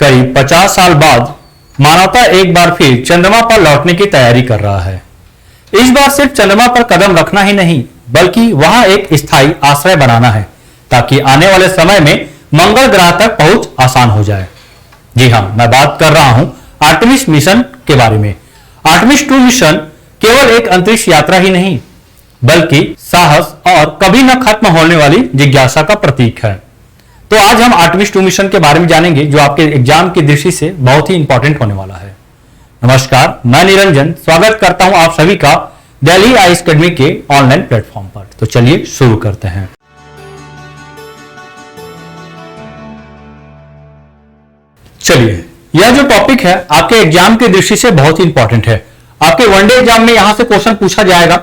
करीब 50 साल बाद मानवता एक बार फिर चंद्रमा पर लौटने की तैयारी कर रहा है। इस बार सिर्फ चंद्रमा पर कदम रखना ही नहीं, बल्कि वहां एक स्थायी आश्रय बनाना है, ताकि आने वाले समय में मंगल ग्रह तक पहुंच आसान हो जाए। जी हां, मैं बात कर रहा हूं आर्टेमिस मिशन के बारे में। आर्टेमिस 2 मिशन केवल एक अंतरिक्ष यात्रा ही नहीं, बल्कि साहस और कभी न खत्म होने वाली जिज्ञासा का प्रतीक है। तो आज हम आर्टेमिस 2 मिशन के बारे में जानेंगे, जो आपके एग्जाम की दृष्टि से बहुत ही इंपॉर्टेंट होने वाला है। नमस्कार, मैं निरंजन स्वागत करता हूं आप सभी का दिल्ली आईएएस एकेडमी के ऑनलाइन प्लेटफॉर्म पर। तो चलिए शुरू करते हैं। चलिए, यह जो टॉपिक है आपके एग्जाम की दृष्टि से बहुत ही इंपॉर्टेंट है। आपके वनडे एग्जाम में यहां से क्वेश्चन पूछा जाएगा,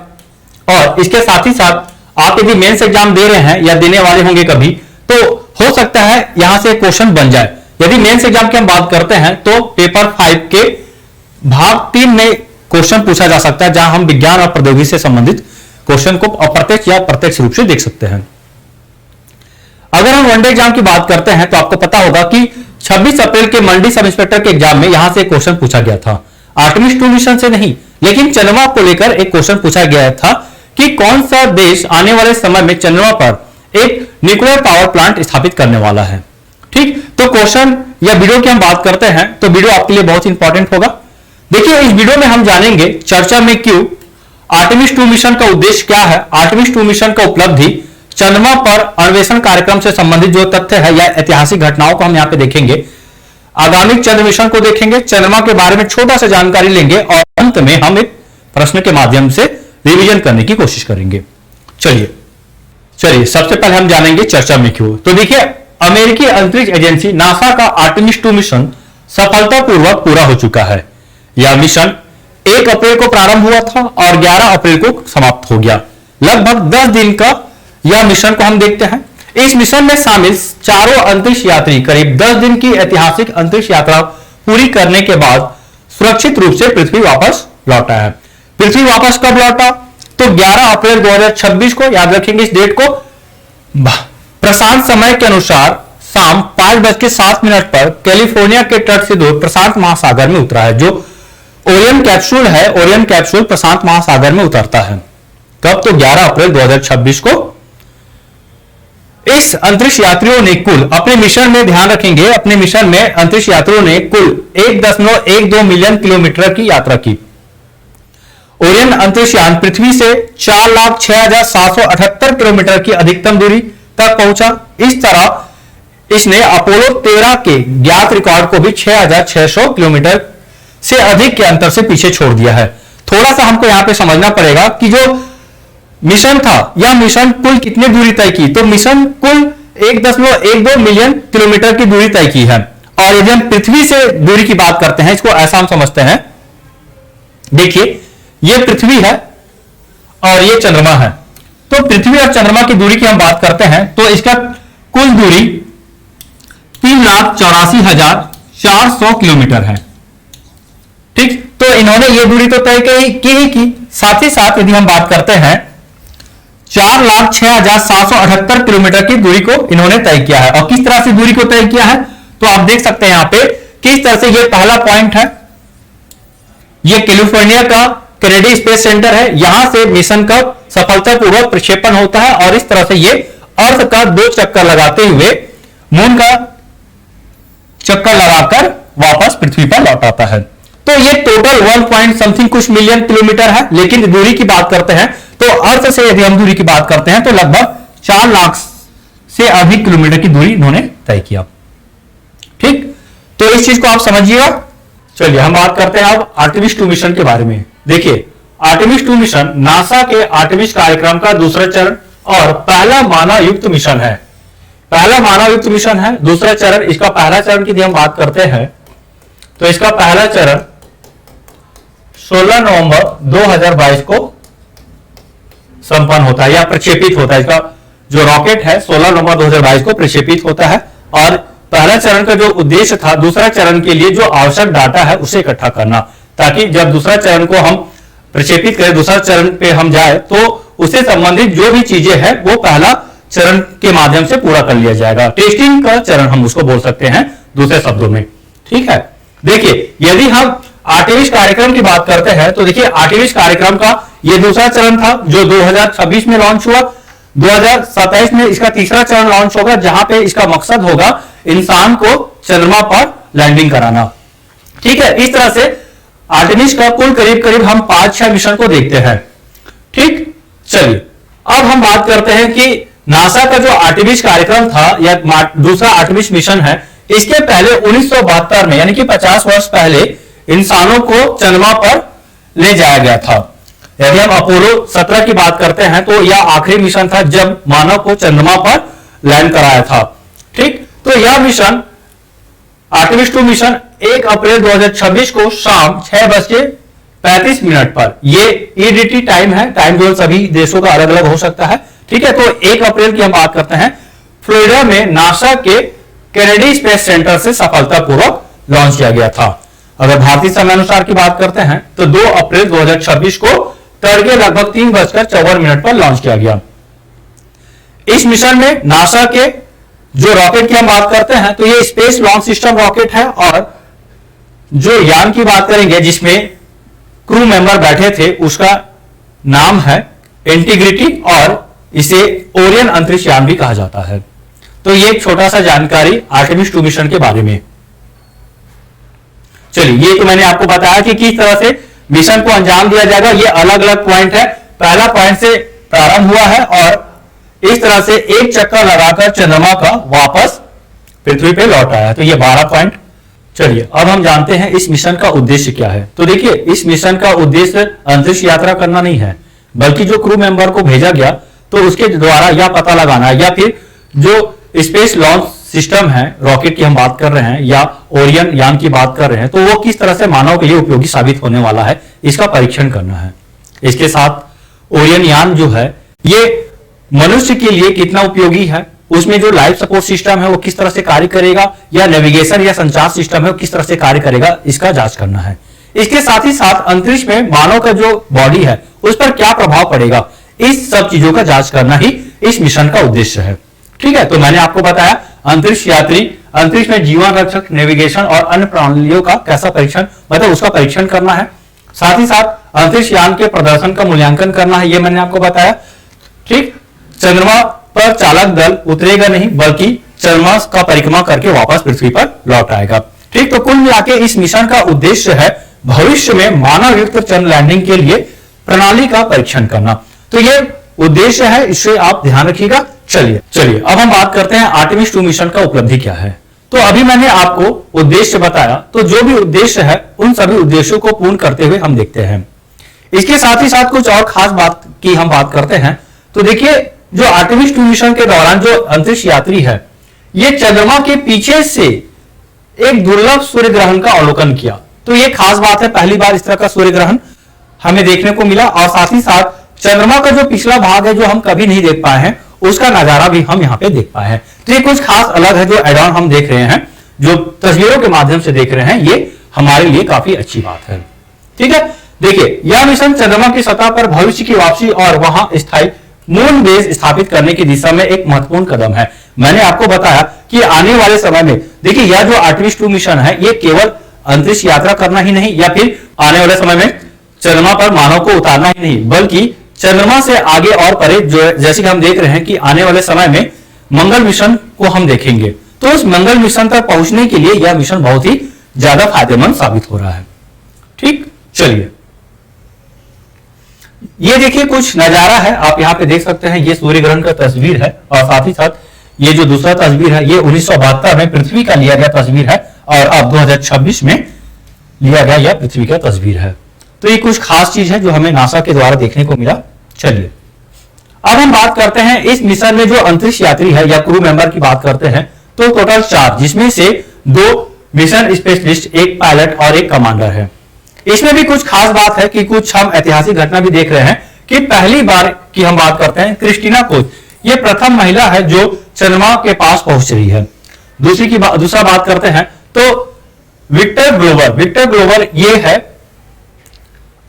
और इसके साथ ही साथ आप यदि मेंस एग्जाम दे रहे हैं या देने वाले होंगे कभी, तो हो सकता है यहां से क्वेश्चन बन जाए। यदि मेंस एग्जाम की हम बात करते हैं तो पेपर 5 के भाग 3 में क्वेश्चन पूछा जा सकता है, जहां हम विज्ञान और प्रौद्योगिकी से संबंधित क्वेश्चन को अप्रत्यक्ष या प्रत्यक्ष रूप से देख सकते हैं। अगर हम वनडे एग्जाम की बात करते हैं तो आपको पता होगा कि 26 अप्रैल के मंडी सब इंस्पेक्टर के एग्जाम में यहां से क्वेश्चन पूछा गया था। आर्टेमिस 2 मिशन से नहीं, लेकिन चंद्रमा को लेकर एक क्वेश्चन पूछा गया था कि कौन सा देश आने वाले समय में चंद्रमा पर एक न्यूक्लियर पावर प्लांट स्थापित करने वाला है। ठीक, तो क्वेश्चन या वीडियो की हम बात करते हैं तो वीडियो आपके लिए बहुत इंपॉर्टेंट होगा। देखिए, इस वीडियो में हम जानेंगे चर्चा में क्यों, आर्टेमिस 2 मिशन का उद्देश्य क्या है, आर्टेमिस 2 मिशन का उपलब्धि, चंद्रमा पर अन्वेषण कार्यक्रम से संबंधित जो तथ्य है या ऐतिहासिक घटनाओं को हम यहां पे देखेंगे, आगामी चंद्र मिशन को देखेंगे, चंद्रमा के बारे में छोटा सा जानकारी लेंगे, और अंत में हम एक प्रश्न के माध्यम से रिवीजन करने की कोशिश करेंगे। चलिए सबसे पहले हम जानेंगे चर्चा में क्यों। तो देखिए, अमेरिकी अंतरिक्ष एजेंसी नासा का आर्टेमिस 2 मिशन सफलतापूर्वक पूरा हो चुका है। यह मिशन 1 अप्रैल को प्रारंभ हुआ था और 11 अप्रैल को समाप्त हो गया। लगभग 10 दिन का यह मिशन को हम देखते हैं। इस मिशन में शामिल चारों अंतरिक्ष यात्री करीब 10 दिन की ऐतिहासिक अंतरिक्ष यात्रा पूरी करने के बाद सुरक्षित रूप से पृथ्वी वापस लौटा है। पृथ्वी वापस कब लौटा? तो 11 अप्रैल 2026 को, याद रखेंगे इस डेट को, प्रशांत समय के अनुसार शाम 5:07 पर कैलिफोर्निया के तट से दूर प्रशांत महासागर में उतरा है। जो ओरियन कैप्सूल है, ओरियन कैप्सूल प्रशांत महासागर में उतरता है। कब? तो 11 अप्रैल 2026 को। इस अंतरिक्ष यात्रियों ने कुल अपने मिशन में, ध्यान रखेंगे, अपने मिशन में अंतरिक्ष यात्रियों ने कुल 1.12 मिलियन किलोमीटर की यात्रा की। ओरियन अंतरिक्ष यान पृथ्वी से 4,06,778 किलोमीटर की अधिकतम दूरी तक पहुंचा। इस तरह इसने अपोलो 13 के ज्ञात रिकॉर्ड को भी 6,600 किलोमीटर से अधिक के अंतर से पीछे छोड़ दिया है। थोड़ा सा हमको यहां पे समझना पड़ेगा कि जो मिशन था, यह मिशन कुल कितनी दूरी तय की, तो मिशन कुल 1.12 मिलियन किलोमीटर की दूरी तय की है। और यदि हम पृथ्वी से दूरी की बात करते हैं, इसको ऐसा हम समझते हैं, देखिए यह पृथ्वी है और यह चंद्रमा है। तो पृथ्वी और चंद्रमा की दूरी की हम बात करते हैं तो इसका कुल दूरी 3,84,400 किलोमीटर है। ठीक, तो इन्होंने यह दूरी तो तय की। साथ ही साथ यदि हम बात करते हैं 4,06,778 किलोमीटर की दूरी को इन्होंने तय किया है। और किस तरह से दूरी को तय किया है, तो आप देख सकते हैं यहां पे किस तरह से, यह पहला पॉइंट है, यह कैलिफोर्निया का केनेडी स्पेस सेंटर है। यहां से मिशन का सफलतापूर्वक प्रक्षेपण होता है और इस तरह से यह अर्थ का 2 चक्कर लगाते हुए मून का चक्कर लगाकर वापस पृथ्वी पर लौट आता है। तो ये टोटल 1 पॉइंट समथिंग कुछ मिलियन किलोमीटर है। लेकिन दूरी की बात करते हैं तो अर्थ से यदि हम दूरी की बात करते हैं तो लगभग 4 लाख से अधिक किलोमीटर की दूरी इन्होंने तय किया। ठीक, तो इस चीज को आप समझिएगा। चलिए हम बात करते हैं अब आर्टेमिस 2 मिशन के बारे में। देखिए, आर्टेमिस 2 मिशन नासा के आर्टेमिस कार्यक्रम का दूसरा चरण और पहला मानव युक्त मिशन है। पहला मानव युक्त मिशन है। दूसरा चरण, इसका पहला चरण की यदि हम बात करते हैं तो इसका पहला चरण 16 नवंबर 2022 को संपन्न होता है या प्रक्षेपित होता है। इसका जो रॉकेट है 16 नवंबर 2022 को प्रक्षेपित होता है। और पहला चरण का जो उद्देश्य था दूसरा चरण के लिए जो आवश्यक डाटा है उसे इकट्ठा करना, ताकि जब दूसरा चरण को हम प्रक्षेपित करें, दूसरा चरण पे हम जाए तो उससे संबंधित जो भी चीजें हैं वो पहला चरण के माध्यम से पूरा कर लिया जाएगा। टेस्टिंग का चरण हम उसको बोल सकते हैं दूसरे शब्दों में। ठीक है, देखिए यदि हम आर्टेमिस कार्यक्रम की बात करते हैं तो देखिए आर्टेमिस कार्यक्रम का ये दूसरा चरण था जो 2026 में लॉन्च हुआ। 2027 में इसका तीसरा चरण लॉन्च होगा जहां पे इसका मकसद होगा इंसान को चंद्रमा पर लैंडिंग कराना। ठीक है, इस तरह से आर्टेमिस का कुल करीब करीब हम 5-6 मिशन को देखते हैं। ठीक, चलिए अब हम बात करते हैं कि नासा का जो आर्टेमिस कार्यक्रम था या दूसरा आर्टेमिस मिशन है, इसके पहले 1972 में यानी कि 50 वर्ष पहले इंसानों को चंद्रमा पर ले जाया गया था। यदि हम अपोलो 17 की बात करते हैं तो यह आखिरी मिशन था जब मानव को चंद्रमा पर लैंड कराया था। ठीक, तो यह मिशन आर्टेमिस 2 मिशन 1 अप्रैल 2026 को शाम 6:35 पर, ये ईडीटी टाइम है, टाइम जोन सभी देशों का अलग अलग हो सकता है। ठीक है, तो 1 अप्रैल की हम बात करते हैं, फ्लोरिडा में नासा के केनेडी स्पेस सेंटर से सफलतापूर्वक लॉन्च किया गया था। अगर भारतीय समय अनुसार की बात करते हैं तो 2 अप्रैल 2026 को तड़के लगभग 3:54 पर लॉन्च किया गया। इस मिशन में नासा के जो रॉकेट की हम बात करते हैं तो ये स्पेस लॉन्च सिस्टम रॉकेट है, और जो यान की बात करेंगे जिसमें क्रू मेंबर बैठे थे उसका नाम है इंटीग्रिटी, और इसे ओरियन अंतरिक्ष यान भी कहा जाता है। तो ये एक छोटा सा जानकारी आर्टेमिस 2 मिशन के बारे में। चलिए, ये तो मैंने आपको बताया कि किस तरह से मिशन को अंजाम दिया जाएगा। ये अलग अलग पॉइंट है, पहला पॉइंट से प्रारंभ हुआ है और इस तरह से एक चक्कर लगाकर चंद्रमा का वापस पृथ्वी पे लौट आया है। तो ये 12 पॉइंट। चलिए अब हम जानते हैं इस मिशन का उद्देश्य क्या है। तो देखिए, इस मिशन का उद्देश्य अंतरिक्ष यात्रा करना नहीं है, बल्कि जो क्रू मेंबर को भेजा गया तो उसके द्वारा यह पता लगाना है, या फिर जो स्पेस लॉन्च सिस्टम है, रॉकेट की हम बात कर रहे हैं या ओरियन यान की बात कर रहे हैं, तो वो किस तरह से मानव के लिए उपयोगी साबित होने वाला है, इसका परीक्षण करना है। इसके साथ ओरियन यान जो है ये मनुष्य के लिए कितना उपयोगी है, उसमें जो लाइफ सपोर्ट सिस्टम है वो किस तरह से कार्य करेगा, या नेविगेशन या संचार सिस्टम है वो किस तरह से कार्य करेगा, इसका जांच करना है। इसके साथ ही साथ अंतरिक्ष में मानव का जो बॉडी है उस पर क्या प्रभाव पड़ेगा, इस सब चीजों का जांच करना ही इस मिशन का उद्देश्य है। ठीक है, तो मैंने आपको बताया अंतरिक्ष यात्री अंतरिक्ष में जीवन रक्षक, नेविगेशन और अन्य प्रणालियों का कैसा परीक्षण, मतलब उसका परीक्षण करना है। साथ ही साथ अंतरिक्ष यान के प्रदर्शन का मूल्यांकन करना है, ये मैंने आपको बताया। ठीक, चंद्रमा पर चालक दल उतरेगा नहीं, बल्कि चंद्रमा का परिक्रमा करके वापस पृथ्वी पर लौट आएगा। ठीक, तो कुल मिलाकर इस मिशन का उद्देश्य है भविष्य में मानव युक्त चंद्र लैंडिंग के लिए प्रणाली का परीक्षण करना। तो ये उद्देश्य है, इसे आप ध्यान रखिएगा। चलिए अब हम बात करते हैं आर्टेमिस 2 मिशन का उपलब्धि क्या है। तो अभी मैंने आपको उद्देश्य बताया, तो जो भी उद्देश्य है उन सभी उद्देश्यों को पूर्ण करते हुए हम देखते हैं। इसके साथ ही साथ कुछ और खास बात की हम बात करते हैं। तो देखिए, जो आर्टेमिस 2 मिशन के दौरान जो अंतरिक्ष यात्री है, ये चंद्रमा के पीछे से एक दुर्लभ सूर्य ग्रहण का अवलोकन किया। तो ये खास बात है, पहली बार इस तरह का सूर्य ग्रहण हमें देखने को मिला, और साथ ही साथ चंद्रमा का जो पिछला भाग है जो हम कभी नहीं देख पाए हैं, उसका नजारा भी हम यहाँ पे देख पाए हैं। तो ये कुछ खास अलग है जो एड ऑन हम देख रहे हैं, जो तस्वीरों के माध्यम से देख रहे हैं, ये हमारे लिए काफी अच्छी बात है। ठीक है, देखिए यह मिशन चंद्रमा की सतह पर भविष्य की वापसी और वहां स्थायी मून बेस स्थापित करने की दिशा में एक महत्वपूर्ण कदम है। मैंने आपको बताया कि आने वाले समय में देखिए यह जो आर्टेमिस 2 मिशन है, ये केवल अंतरिक्ष यात्रा करना ही नहीं, या फिर आने वाले समय में चंद्रमा पर मानव को उतारना ही नहीं, बल्कि चंद्रमा से आगे और परे, जो जैसे कि हम देख रहे हैं कि आने वाले समय में मंगल मिशन को हम देखेंगे, तो उस मंगल मिशन तक पहुंचने के लिए यह मिशन बहुत ही ज्यादा फायदेमंद साबित हो रहा है। ठीक, चलिए ये देखिए कुछ नजारा है, आप यहाँ पे देख सकते हैं, ये सूर्य ग्रहण का तस्वीर है, और साथ ही साथ ये जो दूसरा तस्वीर है ये 1972 में पृथ्वी का लिया गया तस्वीर है, और अब 2026 में लिया गया यह पृथ्वी का तस्वीर है। तो ये कुछ खास चीज है जो हमें नासा के द्वारा देखने को मिला। चलिए अब हम बात करते हैं इस मिशन में जो अंतरिक्ष यात्री है या क्रू मेंबर की बात करते हैं, तो टोटल 4, जिसमें से 2 मिशन स्पेशलिस्ट, एक पायलट और एक कमांडर है। इसमें भी कुछ खास बात है कि कुछ हम ऐतिहासिक घटना भी देख रहे हैं कि पहली बार की हम बात करते हैं क्रिस्टीना कोच, ये प्रथम महिला है जो चंद्रमा के पास पहुंच रही है। दूसरा बात करते हैं तो विक्टर ग्लोवर ये है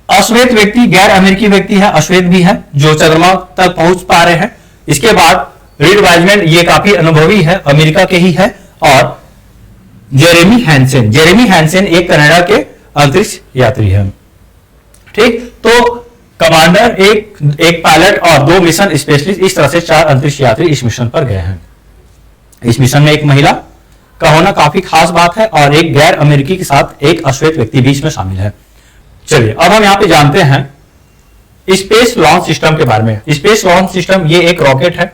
अश्वेत व्यक्ति, गैर अमेरिकी व्यक्ति है, अश्वेत भी है, जो चंद्रमा तक पहुंच पा रहे हैं। इसके बाद रीड वाइजमैन, ये काफी अनुभवी है, अमेरिका के ही है, और जेरेमी हैंसन। जेरेमी हैंसन एक कनाडा के अंतरिक्ष यात्री है। ठीक, तो कमांडर, एक पायलट और 2 मिशन स्पेशलिस्ट, इस तरह से 4 अंतरिक्ष यात्री इस मिशन पर गए हैं। इस मिशन में एक महिला का होना काफी खास बात है और एक गैर अमेरिकी के साथ एक अश्वेत व्यक्ति बीच में शामिल है। चलिए अब हम यहां पे जानते हैं स्पेस लॉन्च सिस्टम के बारे में। स्पेस लॉन्च सिस्टम ये एक रॉकेट है,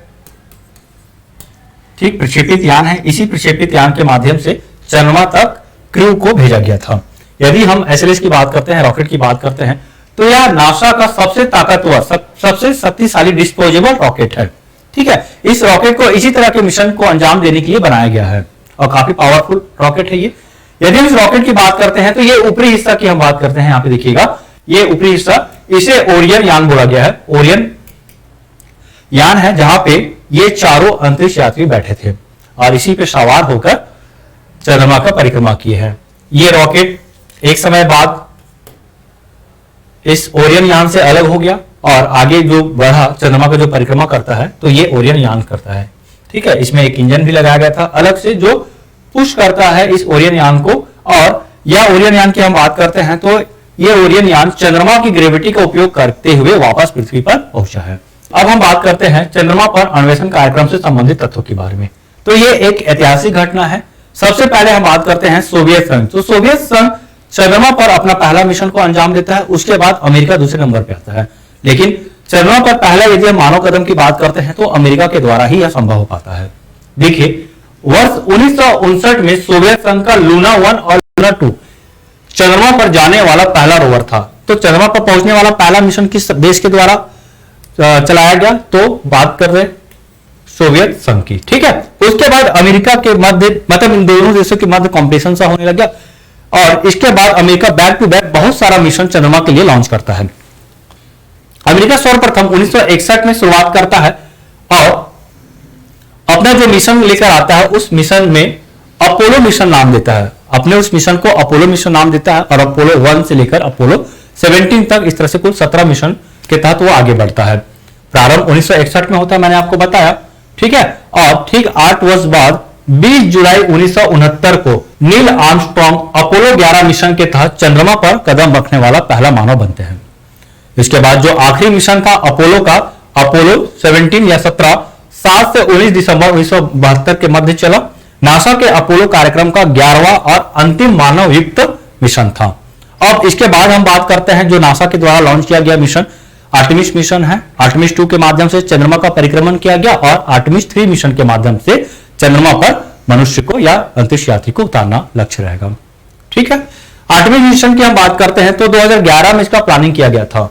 ठीक, प्रक्षेपित यान है। इसी प्रक्षेपित यान के माध्यम से चंद्रमा तक क्रू को भेजा गया था। यदि हम एसएलएस की बात करते हैं, रॉकेट की बात करते हैं, तो यह नासा का सबसे ताकतवर, सबसे शक्तिशाली डिस्पोजेबल रॉकेट है। ठीक है, इस रॉकेट को इसी तरह के मिशन को अंजाम देने के लिए बनाया गया है और काफी पावरफुल रॉकेट है ये। यदि हम इस रॉकेट की बात करते हैं तो ये ऊपरी हिस्सा की हम बात करते हैं, यहां पे देखिएगा, ये ऊपरी हिस्सा, इसे ओरियन यान बोला गया है। ओरियन यान है जहां पे ये चारों अंतरिक्ष यात्री बैठे थे और इसी पे सवार होकर चंद्रमा का परिक्रमा किए हैं। ये रॉकेट एक समय बाद इस ओरियन यान से अलग हो गया और आगे जो बढ़ा, चंद्रमा का जो परिक्रमा करता है, तो ये ओरियन यान करता है। ठीक है, इसमें एक इंजन भी लगाया गया था अलग से जो पुश करता है इस ओरियन यान को। और यह ओरियन यान की हम बात करते हैं तो ये ओरियन यान चंद्रमा की ग्रेविटी का उपयोग करते हुए वापस पृथ्वी पर पहुंचा है। अब हम बात करते हैं चंद्रमा पर अन्वेषण कार्यक्रम से संबंधित तथ्यों के बारे में। तो ये एक ऐतिहासिक घटना है। सबसे पहले हम बात करते हैं सोवियत संघ। तो सोवियत संघ चंद्रमा पर अपना पहला मिशन को अंजाम देता है, उसके बाद अमेरिका दूसरे नंबर पे आता है। लेकिन चंद्रमा पर पहला यदि हम मानव कदम की बात करते हैं तो अमेरिका के द्वारा ही यह संभव हो पाता है। देखिए, वर्ष 1959 में सोवियत संघ का लूना 1 और लूना 2 चंद्रमा पर जाने वाला पहला रोवर था। तो चंद्रमा पर पहुंचने वाला पहला मिशन किस देश के द्वारा चलाया गया? तो बात कर रहे सोवियत संघ की। ठीक है, उसके बाद अमेरिका के मध्य, मतलब इन दोनों देशों के मध्य कॉम्पिटिशन सा होने लग गया और इसके बाद अमेरिका बैक टू बैक बहुत सारा मिशन चंद्रमा के लिए लॉन्च करता है। अमेरिका सर्वप्रथम 1961 में शुरुआत करता है और अपना जो मिशन लेकर आता है उस मिशन में अपोलो मिशन नाम देता है। अपने उस मिशन को अपोलो मिशन नाम देता है और अपोलो 1 से लेकर अपोलो 17 तक, इस तरह से कुल 17 मिशन के तहत वो आगे बढ़ता है। प्रारंभ 1961 में होता है, मैंने आपको बताया। ठीक है, और ठीक 8 वर्ष बाद 20 जुलाई 1969 को नील आर्मस्ट्रॉन्ग अपोलो 11 मिशन के तहत चंद्रमा पर कदम रखने वाला पहला मानव बनते हैं। इसके बाद जो आखिरी मिशन था अपोलो का, अपोलो 17 या 17, 7 से 19 दिसंबर 1972 के मध्य चला। नासा के अपोलो कार्यक्रम का 11वां और अंतिम मानव युक्त मिशन था। अब इसके बाद हम बात करते हैं जो नासा के द्वारा लॉन्च किया गया मिशन आर्टेमिस मिशन है। आर्टेमिस 2 के माध्यम से चंद्रमा का परिक्रमण किया गया और आर्टेमिस 3 मिशन के माध्यम से चंद्रमा पर मनुष्य को या अंतरिक्ष यात्री को उतारना लक्ष्य रहेगा। ठीक है, आर्टेमिस मिशन की हम बात करते हैं तो 2011 में इसका प्लानिंग किया गया था।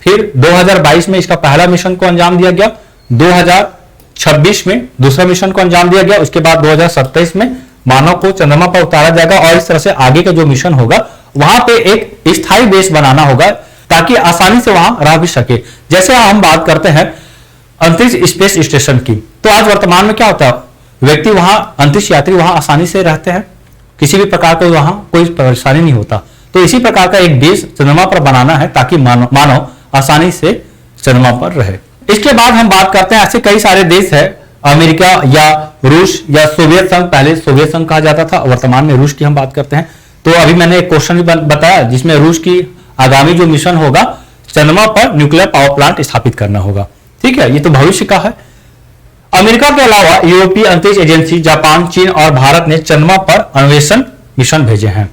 फिर 2022 में इसका पहला मिशन को अंजाम दिया गया, 2026 में दूसरा मिशन को अंजाम दिया गया, उसके बाद 2027 में मानव को चंद्रमा पर उतारा जाएगा और इस तरह से आगे का जो मिशन होगा वहां पे एक स्थायी बेस बनाना होगा ताकि आसानी से वहां रह भी सके। जैसे हम बात करते हैं अंतरिक्ष स्पेस स्टेशन की, तो आज वर्तमान में क्या होता है, व्यक्ति वहां, अंतरिक्ष यात्री वहां आसानी से रहते हैं, किसी भी प्रकार का वहां कोई परेशानी नहीं होता। तो इसी प्रकार का एक बेस चंद्रमा पर बनाना है ताकि मानव आसानी से चंद्रमा पर रहे। इसके बाद हम बात करते हैं, ऐसे कई सारे देश है, अमेरिका या रूस या सोवियत संघ, पहले सोवियत संघ कहा जाता था, वर्तमान में रूस की हम बात करते हैं। तो अभी मैंने एक क्वेश्चन भी बताया जिसमें रूस की आगामी जो मिशन होगा चंद्रमा पर न्यूक्लियर पावर प्लांट स्थापित करना होगा। ठीक है, ये तो भविष्य का है। अमेरिका के अलावा यूरोपीय अंतरिक्ष एजेंसी, जापान, चीन और भारत ने चंद्रमा पर अन्वेषण मिशन भेजे हैं।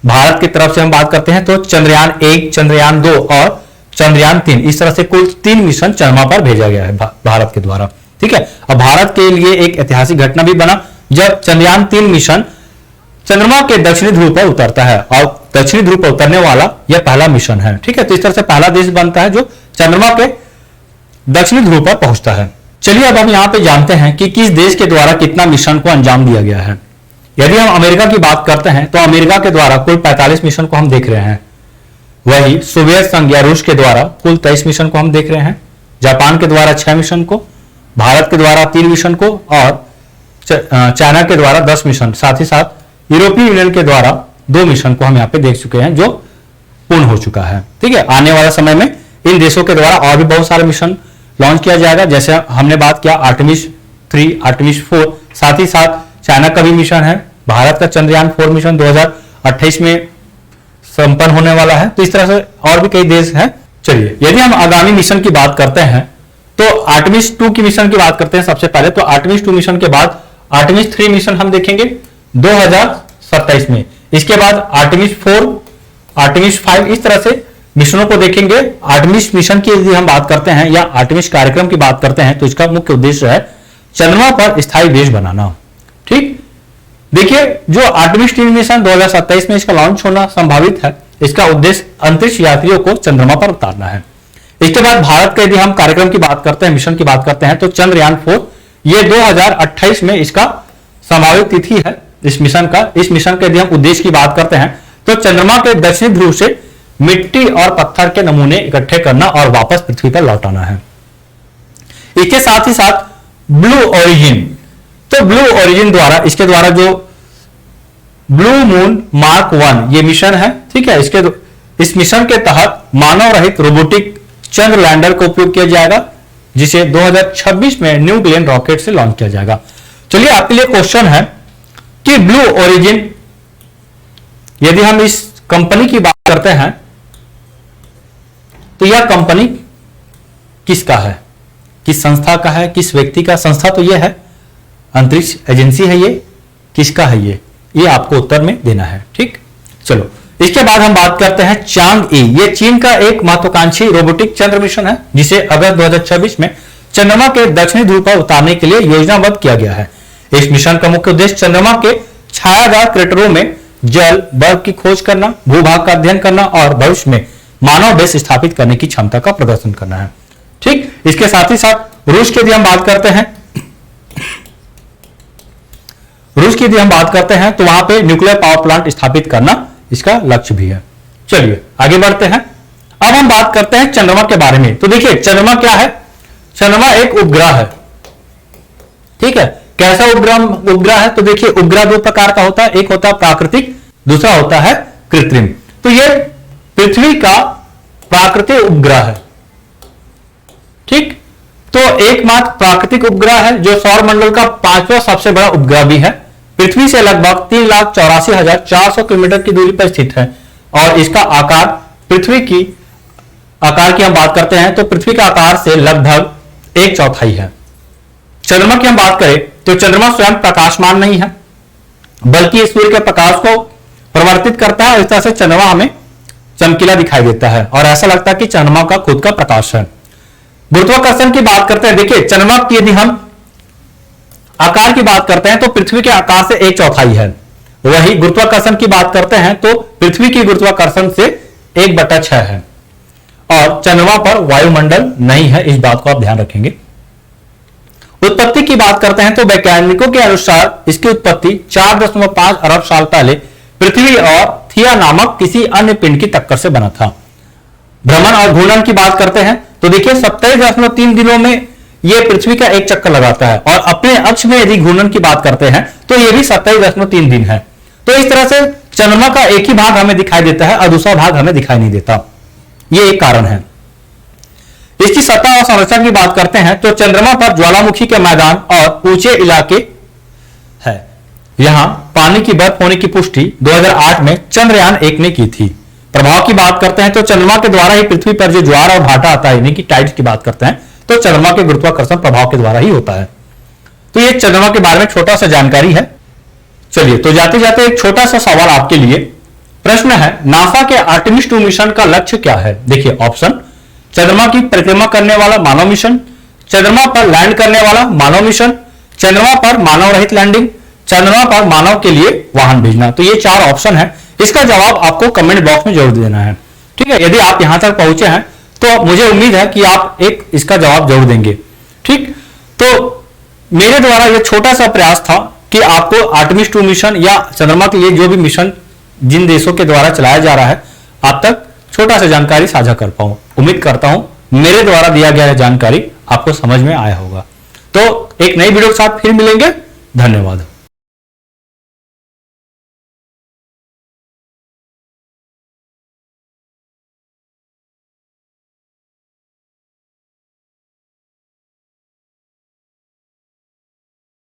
भारत की तरफ से हम बात करते हैं तो चंद्रयान 1, चंद्रयान 2 और चंद्रयान 3, इस तरह से कुल 3 मिशन चंद्रमा पर भेजा गया है भारत के द्वारा। ठीक है, अब भारत के लिए एक ऐतिहासिक घटना भी बना जब चंद्रयान 3 मिशन चंद्रमा के दक्षिणी ध्रुव पर उतरता है और दक्षिणी ध्रुव पर उतरने वाला यह पहला मिशन है। ठीक है, तो इस तरह से पहला देश बनता है जो चंद्रमा के दक्षिणी ध्रुव पर पहुंचता है। चलिए अब हम यहां पे जानते हैं कि किस देश के द्वारा कितना मिशन को अंजाम दिया गया है। यदि हम अमेरिका की बात करते हैं तो अमेरिका के द्वारा कुल 45 मिशन को हम देख रहे हैं। वही सोवियत संघ या रूस के द्वारा कुल 23 मिशन को हम देख रहे हैं, जापान के द्वारा 6 मिशन को, भारत के द्वारा 3 मिशन को और चाइना के द्वारा 10 मिशन, साथ ही साथ यूरोपीय यूनियन के द्वारा 2 मिशन को हम यहाँ पे देख चुके हैं जो पूर्ण हो चुका है। ठीक है, आने वाले समय में इन देशों के द्वारा और भी बहुत सारे मिशन लॉन्च किया जाएगा। जैसे हमने बात किया आर्टेमिस 3, आर्टेमिस 4, साथ ही साथ चाइना का भी मिशन है भारत का चंद्रयान 4 मिशन 2028 में संपन्न होने वाला है। तो इस तरह से और भी कई देश हैं। चलिए, यदि हम आगामी मिशन की बात करते हैं तो आर्टेमिस 2 की मिशन की बात करते हैं सबसे पहले। तो आर्टेमिस 2 मिशन के बाद आर्टेमिस 3 मिशन हम देखेंगे 2027 में। इसके बाद आर्टेमिस 4, आर्टेमिस 5, इस तरह से मिशनों को देखेंगे। आर्टेमिस मिशन की यदि हम बात करते हैं या आर्टेमिस कार्यक्रम की बात करते हैं तो इसका मुख्य उद्देश्य है चंद्रमा पर स्थायी बेस बनाना। ठीक, देखिए जो आर्टेमिस 3 मिशन 2027 में इसका लॉन्च होना संभावित है, इसका उद्देश्य अंतरिक्ष यात्रियों को चंद्रमा पर उतारना है। इसके बाद भारत के यदि हम कार्यक्रम की बात करते हैं, मिशन की बात करते हैं तो चंद्रयान 4, ये 2028 में इसका संभावित तिथि है इस मिशन का। इस मिशन के यदि हम उद्देश्य की बात करते हैं तो चंद्रमा के दक्षिणी ध्रुव से मिट्टी और पत्थर के नमूने इकट्ठे करना और वापस पृथ्वी पर लौटाना है। इसके साथ ही साथ ब्लू ओरिजिन, तो ब्लू ओरिजिन द्वारा, इसके द्वारा जो ब्लू मून मार्क 1 ये मिशन है, ठीक है, इस मिशन के तहत मानव रहित रोबोटिक चंद्र लैंडर का उपयोग किया जाएगा, जिसे 2026 में न्यू ग्लेन रॉकेट से लॉन्च किया जाएगा। चलिए, आपके लिए क्वेश्चन है कि ब्लू ओरिजिन, यदि हम इस कंपनी की बात करते हैं तो यह कंपनी किसका है, किस संस्था का है, किस व्यक्ति का? संस्था तो यह है, अंतरिक्ष एजेंसी है, ये किसका है? ये आपको उत्तर में देना है। ठीक, चलो इसके बाद हम बात करते हैं चांग-ई। ये चीन का एक महत्वाकांक्षी रोबोटिक चंद्र मिशन है, जिसे अगस्त 2026 में चंद्रमा के दक्षिणी ध्रुव पर उतारने के लिए योजनाबद्ध किया गया है। इस मिशन का मुख्य उद्देश्य चंद्रमा के छायादार क्रेटरों में जल, बर्फ की खोज करना, भूभाग का अध्ययन करना और भविष्य में मानव बेस स्थापित करने की क्षमता का प्रदर्शन करना है। ठीक, इसके साथ ही साथ रूस की यदि हम बात करते हैं, रूस की यदि हम बात करते हैं तो वहां पे न्यूक्लियर पावर प्लांट स्थापित करना इसका लक्ष्य भी है। चलिए आगे बढ़ते हैं। अब हम बात करते हैं चंद्रमा के बारे में। तो देखिए, चंद्रमा क्या है? चंद्रमा एक उपग्रह है। ठीक है, कैसा उपग्रह है? तो देखिए, उपग्रह दो प्रकार का होता है, एक होता है प्राकृतिक, दूसरा होता है कृत्रिम। तो ये पृथ्वी का प्राकृतिक उपग्रह है। ठीक, तो एकमात्र प्राकृतिक उपग्रह है जो सौरमंडल का 5वां सबसे बड़ा उपग्रह भी है। पृथ्वी से लगभग 3,84,400 किलोमीटर की दूरी पर स्थित है और इसका आकार पृथ्वी की आकार की हम बात करते हैं तो पृथ्वी का आकार से लगभग 1/4 है। चंद्रमा की हम बात करें तो चंद्रमा स्वयं प्रकाशमान नहीं है, बल्कि सूर्य के प्रकाश को परिवर्तित करता है। इस तरह से चंद्रमा हमें चमकीला दिखाई देता है और ऐसा लगता है कि चंद्रमा का खुद का प्रकाश है। गुरुत्वाकर्षण की बात करते हैं। देखिए, चंद्रमा की यदि हम आकार की बात करते हैं तो पृथ्वी के आकार से 1/4 है। वही गुरुत्वाकर्षण की बात करते हैं तो पृथ्वी की गुरुत्वाकर्षण से 1/6 है और चंद्रमा पर वायुमंडल नहीं है, इस बात को आप ध्यान रखेंगे। उत्पत्ति की बात करते हैं तो वैज्ञानिकों के अनुसार इसकी उत्पत्ति 4.5 अरब साल पहले पृथ्वी और थिया नामक किसी अन्य पिंड की टक्कर से बना था। भ्रमण और घूर्णन की बात करते हैं तो देखिए, 27.3 दिनों में यह पृथ्वी का एक चक्कर लगाता है और अपने अक्ष में यदि घूर्णन की बात करते हैं तो यह भी 27.3 दिन है। तो इस तरह से चंद्रमा का एक ही भाग हमें दिखाई देता है और दूसरा भाग हमें दिखाई नहीं देता। यह एक कारण है। इसकी सतह और संरचना की बात करते हैं तो चंद्रमा पर ज्वालामुखी के मैदान और ऊंचे इलाके है। यहां पानी की बर्फ होने की पुष्टि 2008 में चंद्रयान 1 ने की थी। प्रभाव की बात करते हैं तो चंद्रमा के द्वारा ही पृथ्वी पर जो ज्वार और भाटा आता है, यानी कि टाइड्स की बात करते हैं, तो चंद्रमा के गुरुत्वाकर्षण प्रभाव के द्वारा ही होता है। तो ये चंद्रमा के बारे में छोटा सा जानकारी है। चलिए, तो जाते जाते एक छोटा सा सवाल आपके लिए। प्रश्न है, नासा के आर्टेमिस 2 मिशन का लक्ष्य क्या है? देखिए ऑप्शन, चंद्रमा की परिक्रमा करने वाला मानव मिशन, चंद्रमा पर लैंड करने वाला मानव मिशन, चंद्रमा पर मानव रहित लैंडिंग, चंद्रमा पर मानव के लिए वाहन भेजना। तो ये 4 ऑप्शन है। इसका जवाब आपको कमेंट बॉक्स में जरूर देना है। ठीक है, यदि आप यहां तक पहुंचे हैं तो मुझे उम्मीद है कि आप एक इसका जवाब जरूर देंगे। ठीक, तो मेरे द्वारा यह छोटा सा प्रयास था कि आपको आर्टेमिस 2 मिशन या चंद्रमा के लिए जो भी मिशन जिन देशों के द्वारा चलाया जा रहा है, आप तक छोटा सा जानकारी साझा कर पाऊं। उम्मीद करता हूं मेरे द्वारा दिया गया जानकारी आपको समझ में आया होगा। तो एक नई वीडियो के साथ फिर मिलेंगे। धन्यवाद।